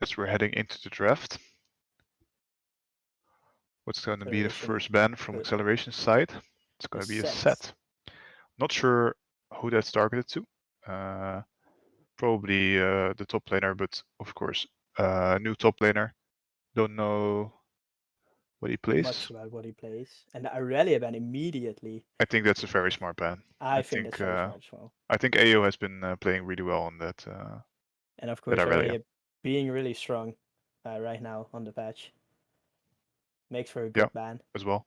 as we're heading into the draft. What's going to be the Acceleration. first ban from Acceleration side? It's going to be a set. Not sure who that's targeted to. Probably the top laner, but of course, new top laner. Don't know what he plays. Much about what he plays. And Aurelia ban immediately. I think that's a very smart ban. I think that's very smart as well. I think AO has been playing really well on that. And of course, Aurelia Aurelia being really strong right now on the patch. Makes for a good ban. As well.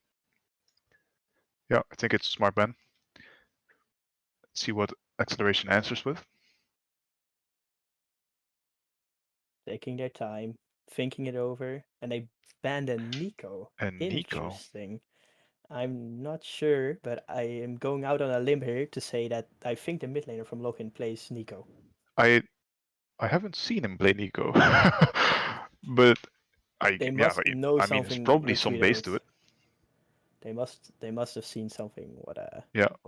Yeah, I think it's a smart ban. Let's see what Acceleration answers with. Taking their time, thinking it over, and they banned a Nico. Interesting. I'm not sure, but I am going out on a limb here to say that I think the mid laner from LockIn plays Nico. I haven't seen him play Nico, but They must know something. There's probably some base to it. They must have seen something what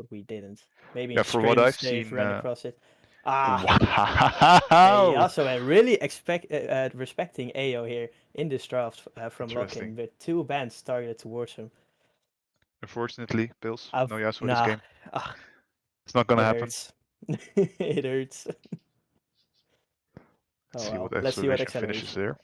we didn't. Maybe for what I've seen, ran across it. Wow. They also are really respecting AO here in this draft from LockIn with 2 bans targeted towards him. Unfortunately, Bills, no Yasuo this game. Ah, it's not gonna happen. It hurts. Let's see what Acceleration finishes there.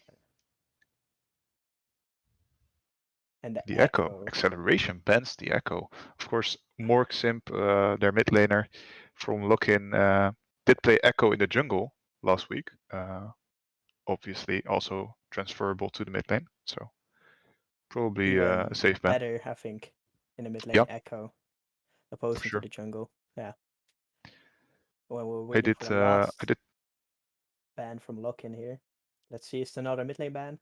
And the Echo. Acceleration bans the Echo. Of course, Morg simp, their mid laner from LockIn, did play Echo in the jungle last week. Obviously, also transferable to the mid lane. So probably a safe ban. Better, I think, in the mid lane Echo, opposed to the jungle. Yeah. When we're waiting for the last ban from LockIn here. Let's see, it's another mid lane ban.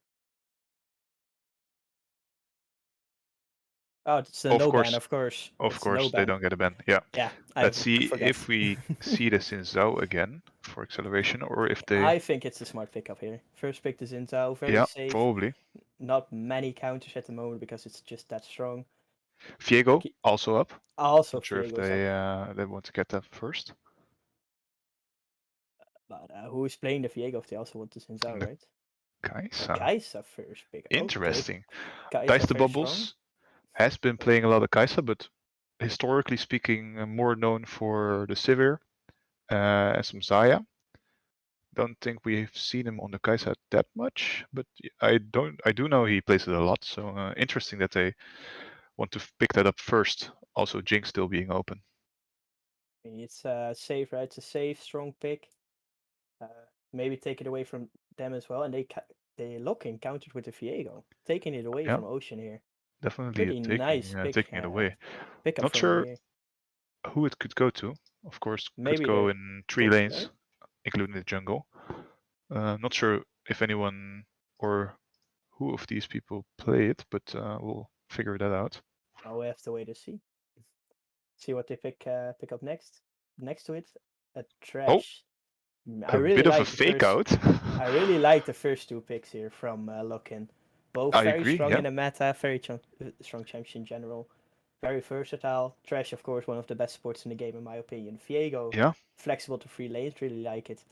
Oh, it's a no ban, of course. Of course, they don't get a ban. Yeah. Yeah. Let's see if we see the Xin Zhao again for Acceleration, or if they. I think it's a smart pickup here. First pick the Xin Zhao, very safe. Probably. Not many counters at the moment because it's just that strong. Viego also up. Also, not sure if they want to get that first. But who is playing the Viego if they also want the Xin Zhao, right? Kai'sa. Kai'sa first pick. Interesting. Okay. DiesToBubbles has been playing a lot of Kai'sa, but historically speaking, more known for the Sivir and some Xayah. Don't think we've seen him on the Kai'Sa that much, but I do know he plays it a lot. So interesting that they want to pick that up first. Also, Jinx still being open. It's safe, right? It's a safe, strong pick. Maybe take it away from them as well, and they LockIn countered with the Viego, taking it away from Ocean here. Definitely taking it away. Pickup Not sure who it could go to. Of course, maybe could go in 3 lanes, including the jungle. Not sure if anyone or who of these people play it, but we'll figure that out. Oh, we have to wait to see. See what they pick up next. Next to it, a Thresh. A bit of a fake out. I really like the first 2 picks here from LockIn. Both very strong in the meta, very strong champions in general. Very versatile. Thresh, of course, one of the best supports in the game, in my opinion. Viego, flexible to 3 lanes, really like it.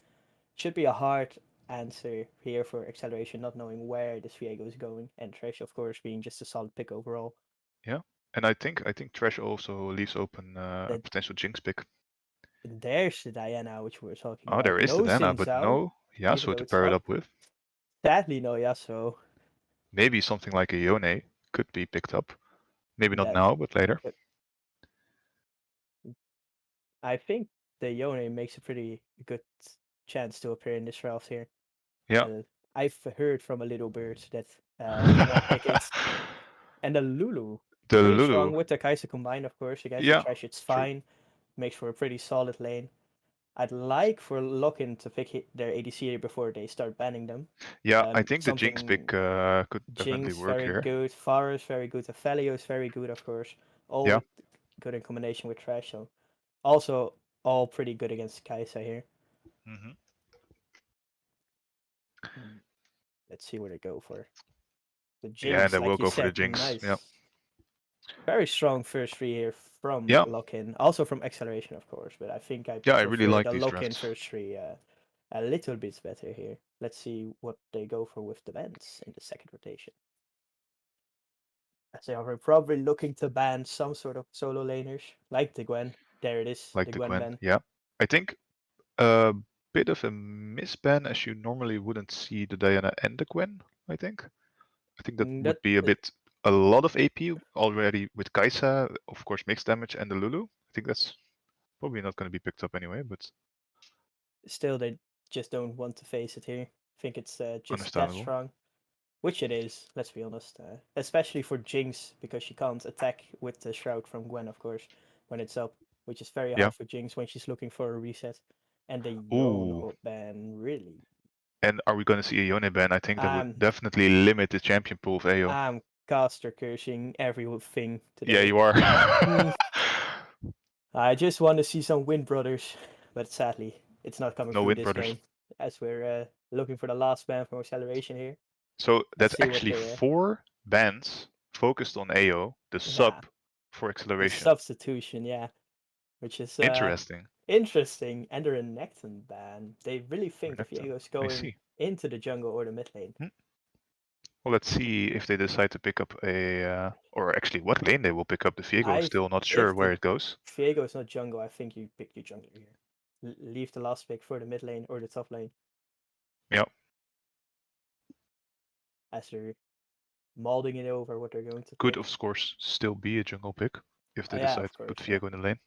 Should be a hard answer here for Acceleration, not knowing where this Viego is going. And Thresh, of course, being just a solid pick overall. Yeah, and I think Thresh also leaves open a potential Jinx pick. There's the Diana, which we were talking about. Oh, there is the Diana, but no Yasuo to pair it up with. Sadly, no Yasuo. Maybe something like a Yone could be picked up. Maybe not now, but later. I think the Yone makes a pretty good chance to appear in this draft here. Yeah. I've heard from a little bird that pick it. And the Lulu. The pretty Lulu. Strong with the Kai'Sa combined, of course. Against the Thresh, it's fine. Makes for a pretty solid lane. I'd like for LockIn to pick their ADC here before they start banning them. Yeah, I think the Jinx pick could definitely Jinx, work here. Very good. Varus, very good. Aphelios, very good, of course. All good in combination with Thresh. So also, all pretty good against Kai'Sa here. Let's see what they go for. The Jinx, they will go for the Jinx. Nice. Yeah. Very strong first 3 here from LockIn. Also from Acceleration, of course. But I think I really like the these LockIn drafts. first 3 a little bit better here. let's see what they go for with the bans in the second rotation. As they are probably looking to ban some sort of solo laners, like the Gwen. There it is, Like the the Gwen Gwen, ban. yeah. I think a bit of a misban, as you normally wouldn't see the Diana and the Gwen, I think. I think that would be a lot of AP already with Kai'Sa, of course, mixed damage, and the Lulu. I think that's probably not going to be picked up anyway, but still, they just don't want to face it here. I think it's just that strong, which it is, let's be honest. Especially for Jinx, because she can't attack with the Shroud from Gwen, of course, when it's up, which is very hard for Jinx when she's looking for a reset. And the Yone ban, really. And are we going to see a Yone ban? I think that would definitely limit the champion pool of AO. I'm caster cursing everything today. Yeah, you are. I just want to see some Wind Brothers, but sadly, it's not coming through this game, as we're looking for the last ban from Acceleration here. So that's actually 4 bans focused on AO, the sub for Acceleration. The substitution, yeah. Which is interesting. Interesting, and they're a Necton ban. They really think if Viego's going into the jungle or the mid lane. Well, let's see if they decide to pick up a, or actually what lane they will pick up. The Viego is still not sure where it goes. If Viego is not jungle, I think you pick your jungler here. Leave the last pick for the mid lane or the top lane. Yeah. As they're molding it over what they're going to Could, pick. of course, still be a jungle pick if they decide to put Viego in the lane.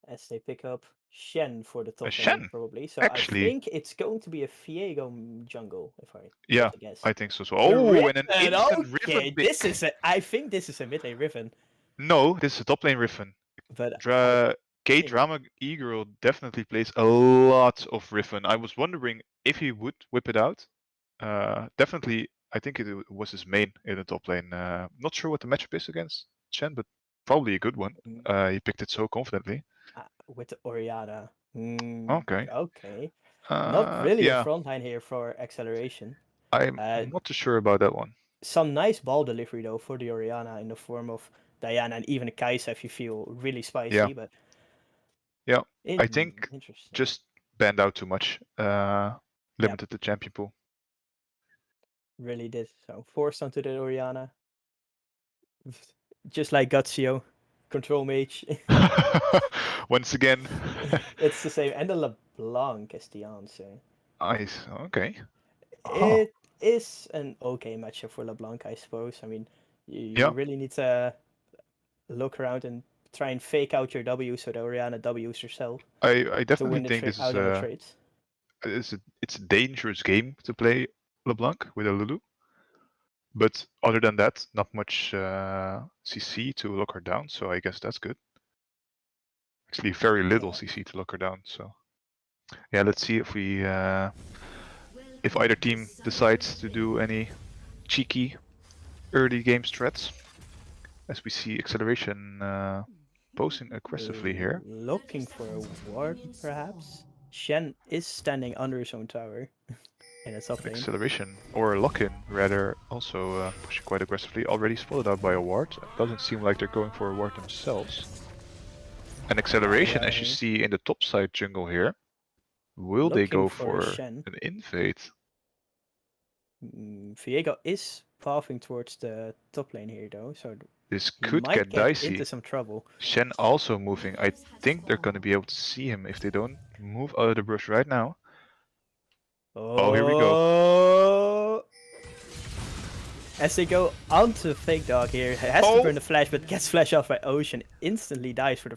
As they pick up Shen for the top lane, probably. So actually, I think it's going to be a Viego jungle, if I guess. I think so. Oh, and an instant Riven pick. This is I think this is a mid lane Riven. No, this is a top lane Riven. But K-Drama E-Girl definitely plays a lot of Riven. I was wondering if he would whip it out. Definitely, I think it was his main in the top lane. Not sure what the matchup is against Shen, but probably a good one. He picked it so confidently. With Orianna. Okay. Not really a frontline here for Acceleration. I'm not too sure about that one. Some nice ball delivery though for the Orianna in the form of Diana and even a Kai'Sa if you feel really spicy. But I think just banned out too much. Limited the champion pool. Really did. So forced onto the Orianna. Just like Gutsuo. Control mage. Once again. It's the same. And the LeBlanc is the answer. Nice. Okay. It is an okay matchup for LeBlanc, I suppose. I mean, you really need to look around and try and fake out your W so that Orianna W's herself. I definitely think this is it's a dangerous game to play LeBlanc with a Lulu. But other than that, not much CC to lock her down, so I guess that's good. Actually, very little CC to lock her down, so yeah, let's see if we if either team decides to do any cheeky early game strats. As we see Acceleration posing aggressively here. Looking for a ward, perhaps? Shen is standing under his own tower. In a top lane. Acceleration, or LockIn rather, also pushing quite aggressively. Already spotted out by a ward. Doesn't seem like they're going for a ward themselves. And Acceleration, as you see in the top side jungle here, will they go for an invade? Viego is pathing towards the top lane here though, so this could get dicey. Into some trouble. Shen also moving. I think they're going to be able to see him if they don't move out of the brush right now. Oh, here we go. As they go onto FakeDog here, has to burn the flash, but gets flash off by Ocean. Instantly dies for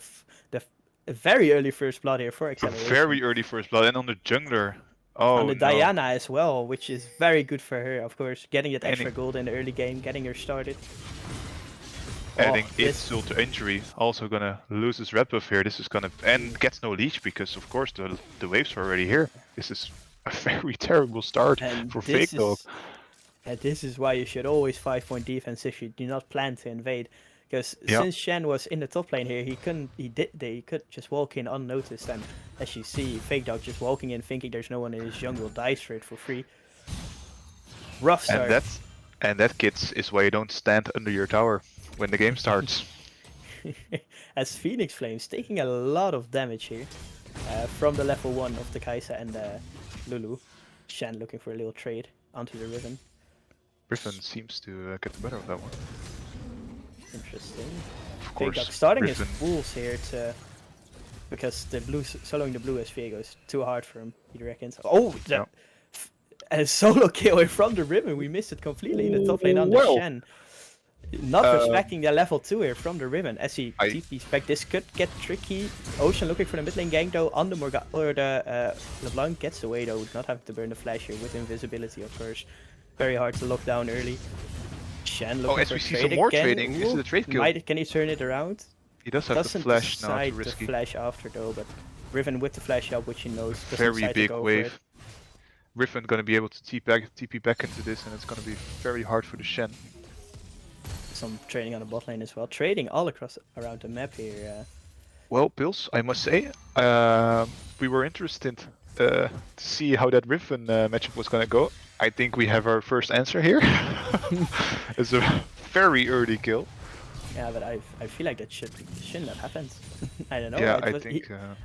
the very early first blood here for Acceleration. Very early first blood, and on the jungler. Oh, on the Diana as well, which is very good for her, of course. Getting that extra gold in the early game, getting her started. Adding insult to injury, also gonna lose his red buff here. This is gonna, and gets no leech because of course the waves are already here. This is a very terrible start for FakeDog. And this is why you should always 5-point defense if you do not plan to invade. Because since Shen was in the top lane here, he could just walk in unnoticed, and as you see, FakeDog just walking in thinking there's no one in his jungle, dies for it for free. Rough start. And that, kids, is why you don't stand under your tower when the game starts. As phoenixflamex taking a lot of damage here from the level 1 of the Kai'Sa and the Lulu. Shen looking for a little trade onto the Riven. Riven seems to get the better of that one. Interesting. Of course, FakeDog starting Riven. his pools here to... Because the blue, soloing the blue as Viego is too hard for him, he reckons. Oh, a solo kill in from the Riven. We missed it completely in the top lane on the Shen. Not respecting the level 2 here from the Riven as he TP's back. This could get tricky. Ocean looking for the mid lane gank though on the Morg, or the LeBlanc gets away though, not having to burn the flash here with invisibility of course. Very hard to lock down early. Shen looking as for we see trade some more again. trading. Is it a trade kill? Can he turn it around? He does have the flash now to risk the flash after though, but Riven with the flash help, which he knows. Very big wave. Riven gonna be able to TP back into this, and it's gonna be very hard for the Shen. Some trading on the bot lane as well. Trading all across around the map here. Well, Pils, I must say, we were interested to see how that Riven matchup was gonna go. I think we have our first answer here. It's a very early kill. Yeah, but I feel like that shouldn't have happened. I don't know. Yeah,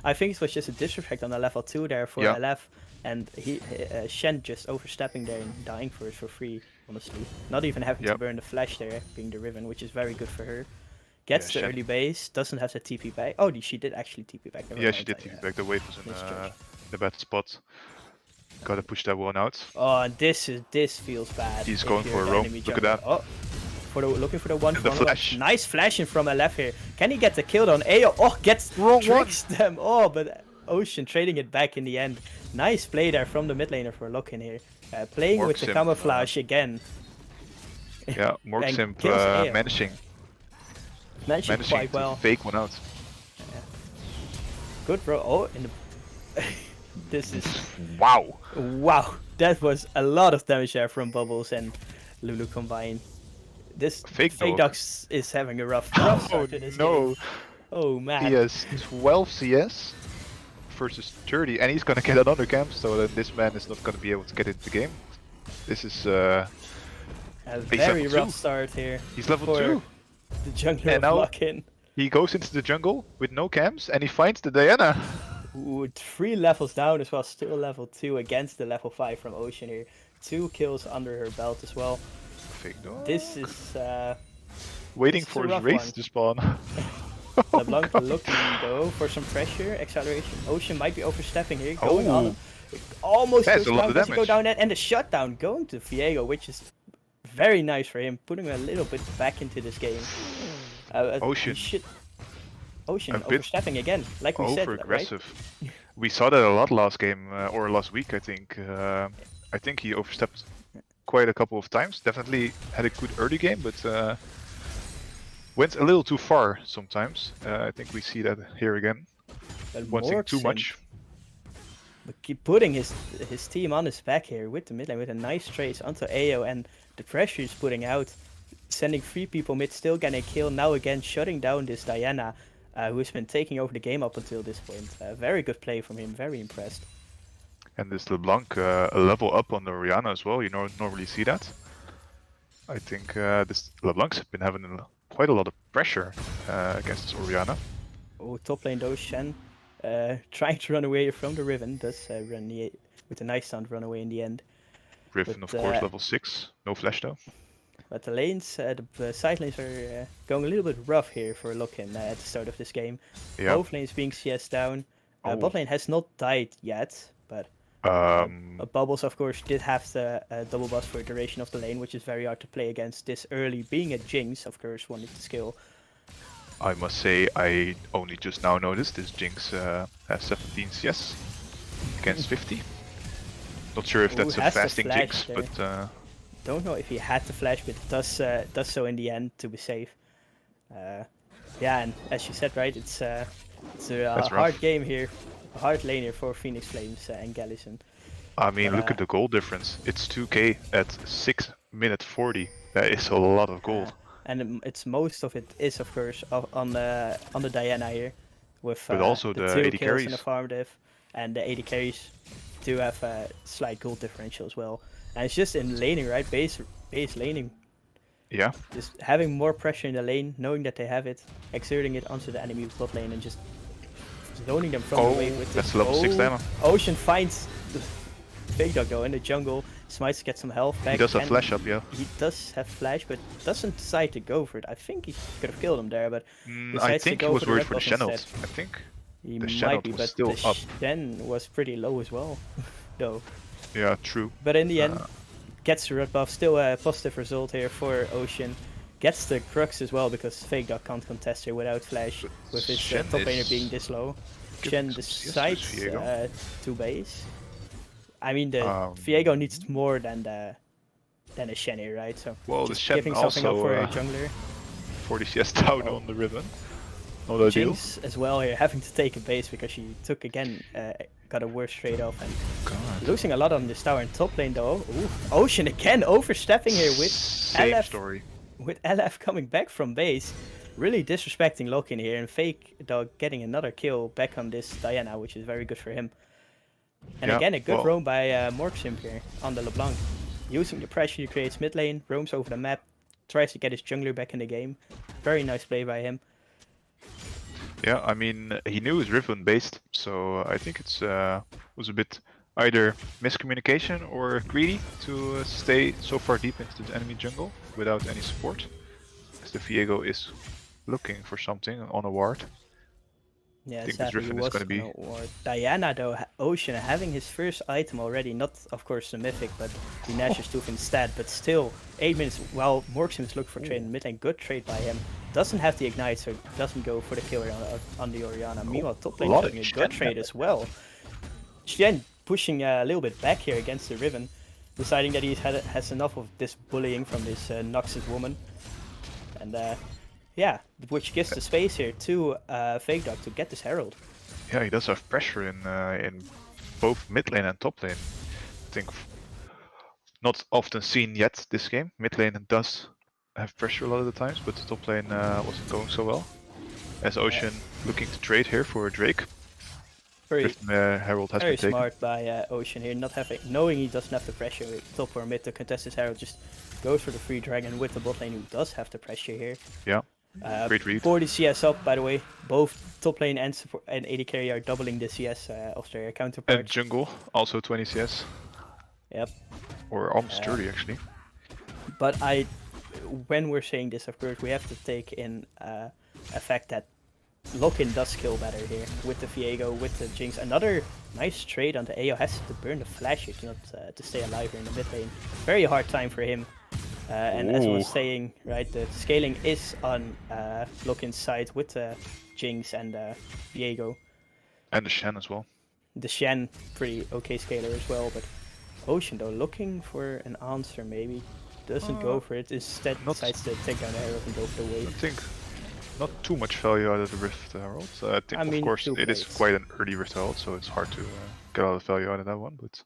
I think it was just a disrespect on the level 2 there for LF, and Shen just overstepping there and dying for it for free, honestly. Not even having to burn the flash there, being the Riven, which is very good for her. Gets the early base, doesn't have the TP back. Oh, she did actually TP back. She did TP back. The wave was in the bad spot. Gotta push that one out. Oh, and this feels bad. He's going for a roam. Look at that. Oh. Looking for the one. The flash. Nice flashing from LF here. Can he get the kill on AO? Oh, tricks them. Oh, but Ocean trading it back in the end. Nice play there from the mid laner for LockIn here. Playing morg with the camouflage again. Yeah, morg simp managing quite well. To fake one out. Yeah. Good bro. Oh, in the this is wow. That was a lot of damage there from Bubbles and Lulu combined. This FakeDog is having a rough start to this game. Oh man. He has 12 CS versus 30, and he's gonna get another camp, so then this man is not gonna be able to get into the game. This is a very rough start here. He's level 2. The jungler of LockIn. He goes into the jungle with no camps, and he finds the Diana. Ooh, 3 levels down as well, still level 2 against the level 5 from Ocean here. 2 kills under her belt as well. FakeDog. This is waiting for his race to spawn. LeBlanc looking though for some pressure, acceleration. Ocean might be overstepping here, going on. Almost goes down, does he go down, and the shutdown going to Viego, which is very nice for him, putting a little bit back into this game. Ocean overstepping again, like we said, aggressive. Right? We saw that a lot last game, or last week, I think. I think he overstepped quite a couple of times. Definitely had a good early game, but went a little too far sometimes. I think we see that here again. Wanting too much. But keep putting his team on his back here with the mid lane with a nice trace onto AO, and the pressure he's putting out, sending 3 people mid, still getting a kill. Now again shutting down this Diana, who's been taking over the game up until this point. Very good play from him, very impressed. And this LeBlanc a level up on the Orianna as well, you normally see that. I think this LeBlanc's been having quite a lot of pressure against this Orianna. Oh, top lane though, Shen trying to run away from the Riven, does run with a nice sound run away in the end. Riven, but, of course, level 6, no flash though. But the lanes, the side lanes are going a little bit rough here for LockIn at the start of this game. Yeah. Both lanes being CS down. Bot lane has not died yet, but Bubbles, of course, did have the double buff for duration of the lane, which is very hard to play against this early. Being a Jinx, of course, wanted to skill. I must say, I only just now noticed this Jinx has 17 CS against 50. Not sure if that's a fasting Jinx, there. But... Don't know if he had to flash, but does so in the end to be safe. Yeah, and as you said, right, it's a hard game here. A hard lane here for Phoenix Flames and Geliusen. I mean, look at the gold difference. It's 2k at 6:40. That is a lot of gold. And it's most of it is, of course, on the Diana here, with but also the 2 AD kills carries in the farm diff, and the AD carries do have a slight gold differential as well. And it's just in laning, right? Base laning. Yeah. Just having more pressure in the lane, knowing that they have it, exerting it onto the enemy bot lane, and just zoning them from the wave with that's level 6 Diana. Ocean finds FakeDog though in the jungle. Smites to get some health back. He does have flash up, yeah. He does have flash, but doesn't decide to go for it. I think he could have killed him there, but I decides think to he go was for the worried red for the buff Shen instead. ult. I think He the might Shen ult be, was but still the up. Shen was pretty low as well, though. Yeah, true. But in the end, gets the red buff. Still a positive result here for Ocean. Gets the crux as well because FakeDog can't contest here without flash, with his top laner being this low. Shen decides to base. I mean, the Viego needs more than a Shen here, right? So just giving something up for a jungler. 40 CS down on the Riven. Not ideal. Jinx as well here, having to take a base because she took again, got a worse trade off and losing a lot on this tower in top lane though. Ooh, Ocean again overstepping here with LF. With LF coming back from base, really disrespecting LockIn here, and FakeDog getting another kill back on this Diana, which is very good for him. And again, a good roam by morg simp here on the LeBlanc. Using the pressure he creates mid lane, roams over the map, tries to get his jungler back in the game. Very nice play by him. Yeah, I mean, he knew his Riven based, so I think it's was a bit either miscommunication or greedy to stay so far deep into the enemy jungle without any support, as the Viego is looking for something on a ward. Yeah, sadly he was going to ward. Diana though, Ocean having his first item already, not of course the mythic, but the Nash's Tooth instead, but still 8 minutes while morg simp is looking for trade in mid lane. Good trade by him. Doesn't have the ignite, so doesn't go for the kill on the Orianna. Meanwhile, top lane is having a good trade as well. Shen pushing a little bit back here against the Riven, deciding that he has enough of this bullying from this Noxus woman. And yeah, which gives the space here to FakeDog to get this Herald. Yeah, he does have pressure in both mid lane and top lane. I think not often seen yet this game. Mid lane does have pressure a lot of the times, but the top lane wasn't going so well. As Ocean looking to trade here for Drake. Herald has been taken. Very smart by Ocean here, knowing he doesn't have the pressure top or mid to contest his Herald, just goes for the free dragon with the bot lane who does have the pressure here. Yeah, great read. 40 CS up, by the way. Both top lane and support and AD carry are doubling the CS of their counterparts. And jungle also 20 CS. Yep. Or almost 30 actually. But when we're saying this, of course, we have to take in effect that LockIn does kill better here with the Viego, with the Jinx. Another nice trade on the AO, has to burn the flash here to stay alive here in the mid lane. Very hard time for him. And as I was saying, right, the scaling is on LockIn's side with the Jinx and Viego. And the Shen as well. The Shen, pretty okay scaler as well, but Ocean though, looking for an answer maybe. Doesn't go for it, instead decides to take down the Herald and go for the wave. I think not too much value out of the Rift Herald. I think of course it is quite an early Rift Herald, so it's hard to get a lot of value out of that one. But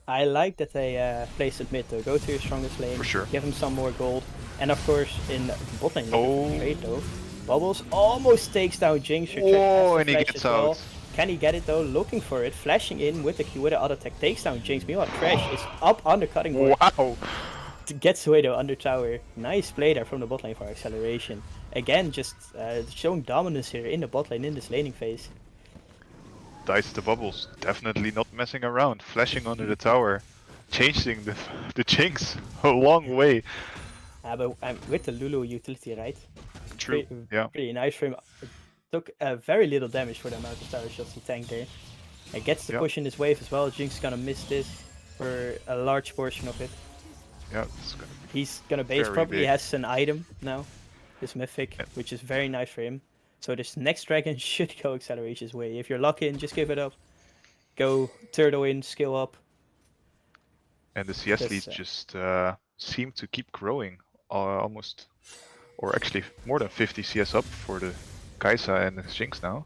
I like that they place it mid though. Go to your strongest lane, for sure. Give him some more gold, and of course in bot lane, trade though. Bubbles almost takes down Jinx. Oh, and he gets out. Well. Can he get it though? Looking for it, flashing in with the Q with the auto attack, takes down Jinx. Meanwhile, Thresh is up on the cutting board. Wow. Gets away though under tower. Nice play there from the bot lane for acceleration. Again, just showing dominance here in the bot lane in this laning phase. DiesToBubbles definitely not messing around, flashing under the tower, changing the Jinx a long way. But with the Lulu utility, right? True. Pretty nice for him. It took very little damage for the amount of tower shots he tanked there. It gets the push in this wave as well. Jinx is gonna miss this for a large portion of it. Yeah, it's gonna be he's gonna base, probably has an item now, this mythic, which is very nice for him. So this next dragon should go Acceleration's way. If you're LockIn, just give it up. Go turtle in, skill up. And the CS lead just seem to keep growing, almost, or actually more than 50 CS up for the Kai'Sa and the Jinx now.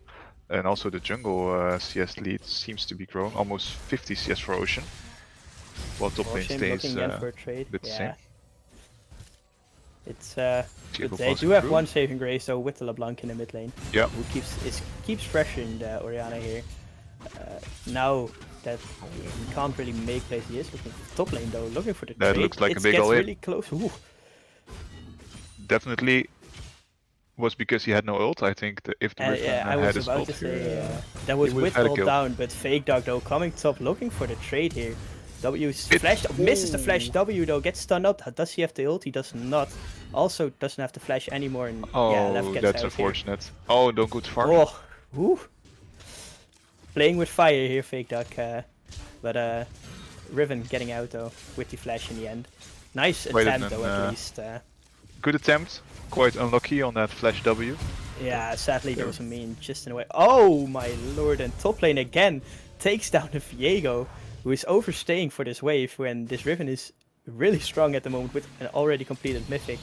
And also the jungle CS lead seems to be growing, almost 50 CS for Ocean. While top lane stays for a trade. The same. It's they do have one saving grace though with the LeBlanc in the mid lane. Yeah. Who keeps pressuring the Orianna here. Now that he can't really make plays, he is looking for top lane though, looking for the trade. That looks like a big all-in. Really close. Ooh. Definitely was because he had no ult. I think that if the Riven had his ult that was with ult down, but FakeDog though coming top, looking for the trade here. W flash misses the flash W though, gets stunned up. Does he have the ult? He does not. Also doesn't have the flash anymore. And yeah, Left gets that's out unfortunate. Here. Oh, don't go too far. Oh, woo. Playing with fire here, FakeDog. But Riven getting out though with the flash in the end. Nice attempt though, at least. Good attempt. Quite unlucky on that flash W. Yeah, sadly there was a mean just in the way. Oh my lord! And top lane again takes down the Viego, who is overstaying for this wave when this Riven is really strong at the moment with an already completed mythic.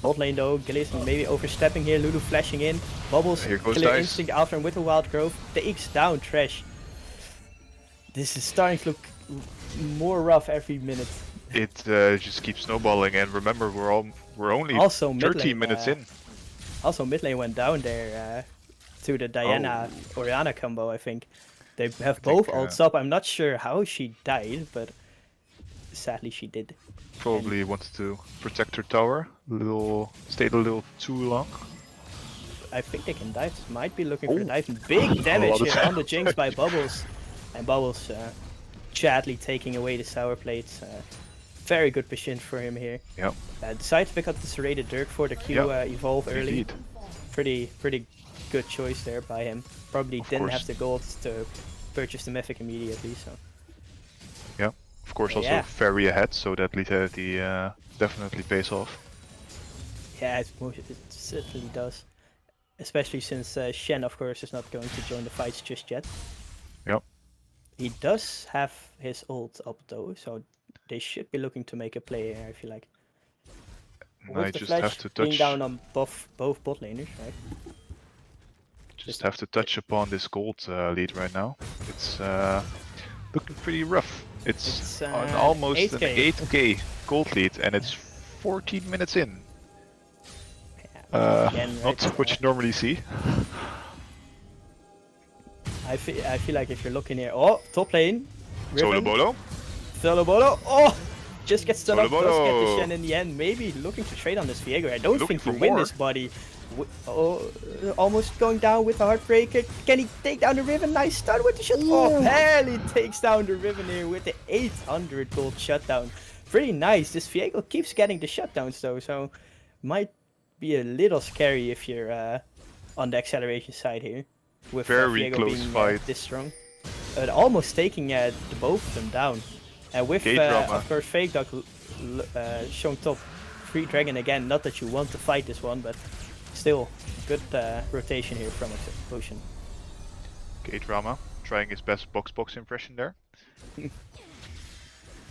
Bot lane though, Geliusen maybe overstepping here, Lulu flashing in, Bubbles, Killer Instinct after him with the Wild Growth, takes down Thresh. This is starting to look more rough every minute. It just keeps snowballing, and remember we're only also 13 minutes in. Also mid lane went down there to the Diana Orianna combo, I think. They have both ults up. I'm not sure how she died, but sadly she did. Probably wanted to protect her tower. Stayed a little too long. I think they can dive. Might be looking for the dive. Big damage here on the Jinx by Bubbles. And Bubbles sadly taking away the sour plates. Very good position for him here. Yep. Decided to pick up the serrated Dirk for the Q evolve early. Indeed. Pretty good choice there by him. Probably didn't have the gold to purchase the mythic immediately, so. Yeah, of course also very ahead, so that definitely pays off. Yeah, it certainly does. Especially since Shen, of course, is not going to join the fights just yet. Yep. He does have his ult up though, so they should be looking to make a play here, I feel like. I just have to touch... being down on both bot laners, right? Just have to touch upon this gold lead right now. It's looking pretty rough. It's on almost 8K. An 8k gold lead, and it's 14 minutes in. Again, right? Not what you normally see. I feel like if you're looking here, top lane, Riven, Solo Bolo, just gets stunned up, does get the Shen in the end. Maybe looking to trade on this Viego. I don't think you win this body. Almost going down with a Heartbreaker. Can he take down the Riven? Nice stun with the shut. Oh, barely takes down the Riven here with the 800 gold shutdown. Pretty nice. This Viego keeps getting the shutdowns though, so might be a little scary if you're on the acceleration side here. With very Viego close being fight. This strong. Almost taking the both of them down. And with, of course, FakeDog showing top, free dragon again. Not that you want to fight this one, but still good rotation here from Ocean. K-Drama trying his best box impression there.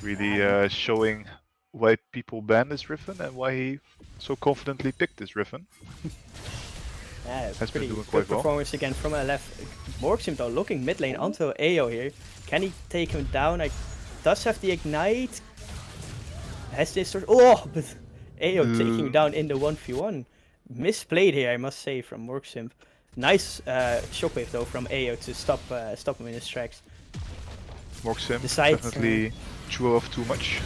Really showing why people ban this Riven and why he so confidently picked this Riven. Has been doing quite well. Performance again from a left. Morg though looking mid lane onto AO here. Can he take him down? Does have the ignite. Has this sort of... but AO taking him down in the 1v1. Misplayed here, I must say, from Morg. Nice shockwave though from AO to stop him in his tracks. Morg definitely chew off too much.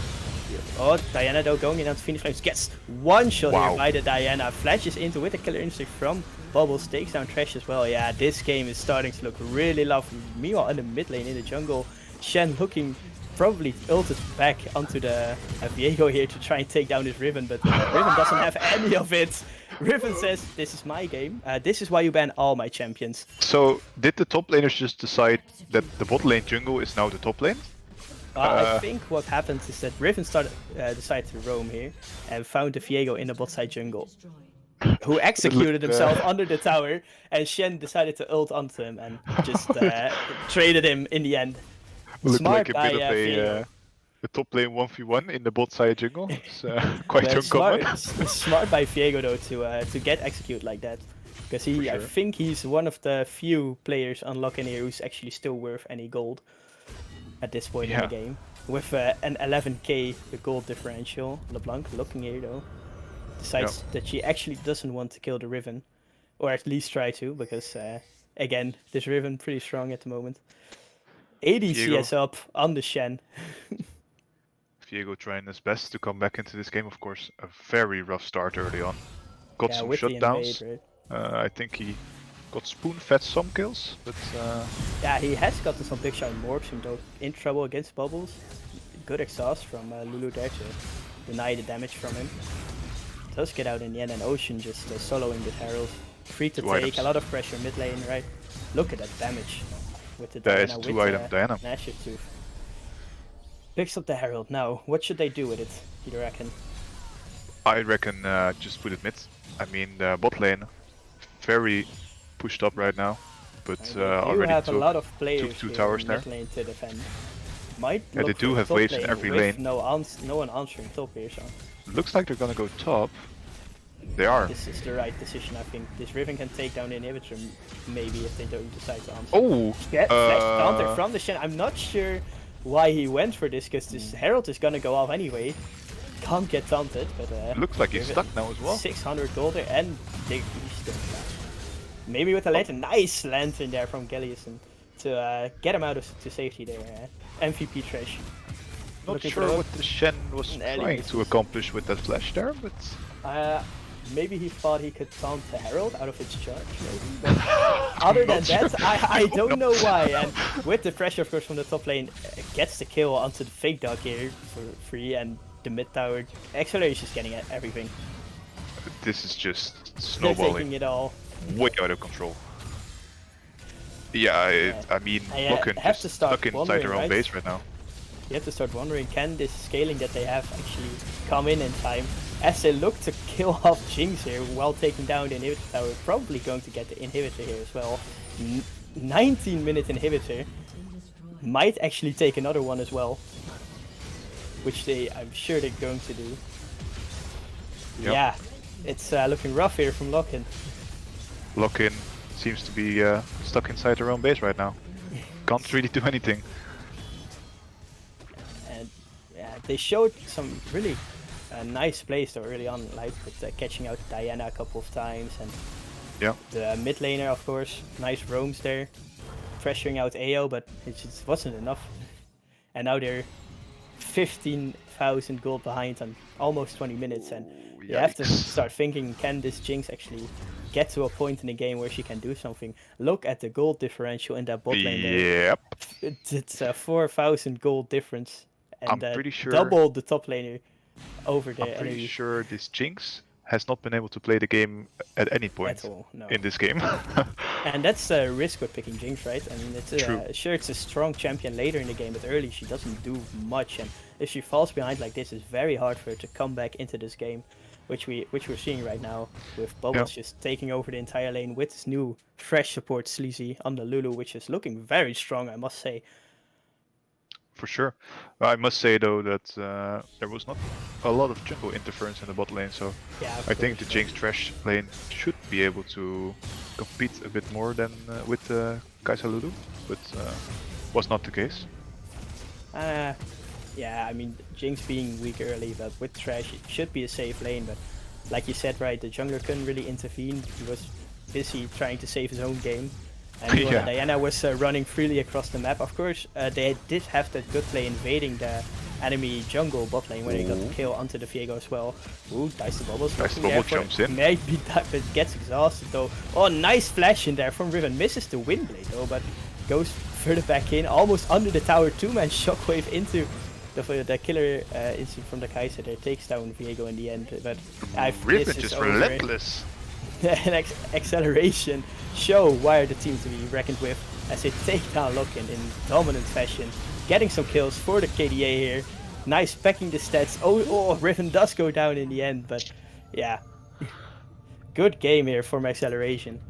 Oh, Diana though going in on phoenixflamex gets one shot here by the Diana. Flashes into with a killer instinct from Bubbles, takes down Thresh as well. Yeah, this game is starting to look really lovely. Meanwhile, in the mid lane in the jungle, Shen looking probably ulted back onto the Viego here to try and take down this Riven, but Riven doesn't have any of it. Riven says, this is my game. This is why you ban all my champions. So, did the top laners just decide that the bot lane jungle is now the top lane? I think what happened is that Riven decided to roam here and found the Viego in the bot side jungle, who executed himself under the tower, and Shen decided to ult onto him and just traded him in the end. Looked like a bit of a top lane 1v1 in the bot side jungle. It's quite uncommon. Smart by Viego though to get executed like that, because I think he's one of the few players on LockIn here who's actually still worth any gold at this point in the game. With an 11k gold differential. LeBlanc looking here though decides that she actually doesn't want to kill the Riven, or at least try to, because again, this Riven pretty strong at the moment. ADC is up on the Shen. Viego trying his best to come back into this game, of course. A very rough start early on. Got some shutdowns. I think he got spoon-fed some kills, but... yeah, he has gotten some big shot. Morg though in trouble against Bubbles. good exhaust from Lulu there to deny the damage from him. Does get out in the end, and Ocean just soloing the Herald. Free to take, a lot of pressure mid lane, right? Look at that damage with the That Diana, is 2-item Diana. Nashor too. Picks up the Herald. Now, what should they do with it, you reckon? I reckon just put it mid. I mean, the bot lane, very pushed up right now, but already have took, a lot of players two towers there. Mid lane to defend. Might Yeah, they do have waves in every lane. No one answering top here, so. Looks like they're gonna go top. They are. This is the right decision, I think. This Riven can take down the inhibitor, maybe, if they don't decide to answer. Oh! Yeah, flash counter from the Shen. I'm not sure why he went for this, because this Herald is gonna go off anyway. Can't get taunted, but looks like he's stuck now as well. 600 gold there, and he's still back. Maybe with a lantern. Nice lantern there from Geliusen to get him out to safety there. MVP Thresh. Not sure what the Shen was trying to accomplish with that flash there, but... maybe he thought he could taunt the Herald out of its charge, maybe. But other than that, I don't know why. And with the pressure, of course, from the top lane, gets the kill onto the FakeDog here for free, and the mid tower Acceleration is getting at everything. This is just They're snowballing. taking it all. Way out of control. Yeah, I mean, LockIn have just to start stuck inside their own right? base right now. You have to start wondering, can this scaling that they have actually come in time? As they look to kill off Jinx here while taking down the inhibitor tower, probably going to get the inhibitor here as well. 19-minute inhibitor. Might actually take another one as well. Which I'm sure they're going to do. Yep. Yeah, it's looking rough here from LockIn. LockIn seems to be stuck inside their own base right now. Can't really do anything. And yeah, they showed some really nice plays though early on, like with catching out Diana a couple of times, and the mid laner, of course, nice roams there, pressuring out AO, but it just wasn't enough. And now they're 15,000 gold behind on almost 20 minutes, and you have to start thinking, can this Jinx actually get to a point in the game where she can do something? Look at the gold differential in that bot lane there. Yep. It's a 4,000 gold difference, and I'm pretty sure double the top laner over there. I'm pretty sure this Jinx has not been able to play the game at any point in this game. And that's the risk with picking Jinx, right? I mean, it's sure, it's a strong champion later in the game, but early she doesn't do much, and if she falls behind like this, it's very hard for her to come back into this game, which we're seeing right now with Bubbles just taking over the entire lane with this new Thresh support Zlizie on the Lulu, which is looking very strong, I must say. For sure. I must say though that there was not a lot of jungle interference in the bot lane, so I think the Jinx Thresh lane should be able to compete a bit more than with Kai'Sa Lulu, but was not the case. Yeah, I mean, Jinx being weak early, but with Thresh it should be a safe lane, but like you said, right, the jungler couldn't really intervene. He was busy trying to save his own game. And Diana was running freely across the map. Of course, they did have that good play invading the enemy jungle bot lane when they got the kill onto the Viego as well. Ooh, DiesToBubbles. DiesToBubbles jumps in. Maybe that, but gets exhausted though. Oh, nice flash in there from Riven. Misses the wind blade though, but goes further back in, almost under the tower. Two-man shockwave into the killer instinct from the Kai'Sa there. Takes down Viego in the end, but Riven just relentless. And Acceleration show why are the team to be reckoned with as they take down LockIn in dominant fashion, getting some kills for the KDA here. Nice packing the stats. Oh, Riven does go down in the end, but yeah, good game here from Acceleration.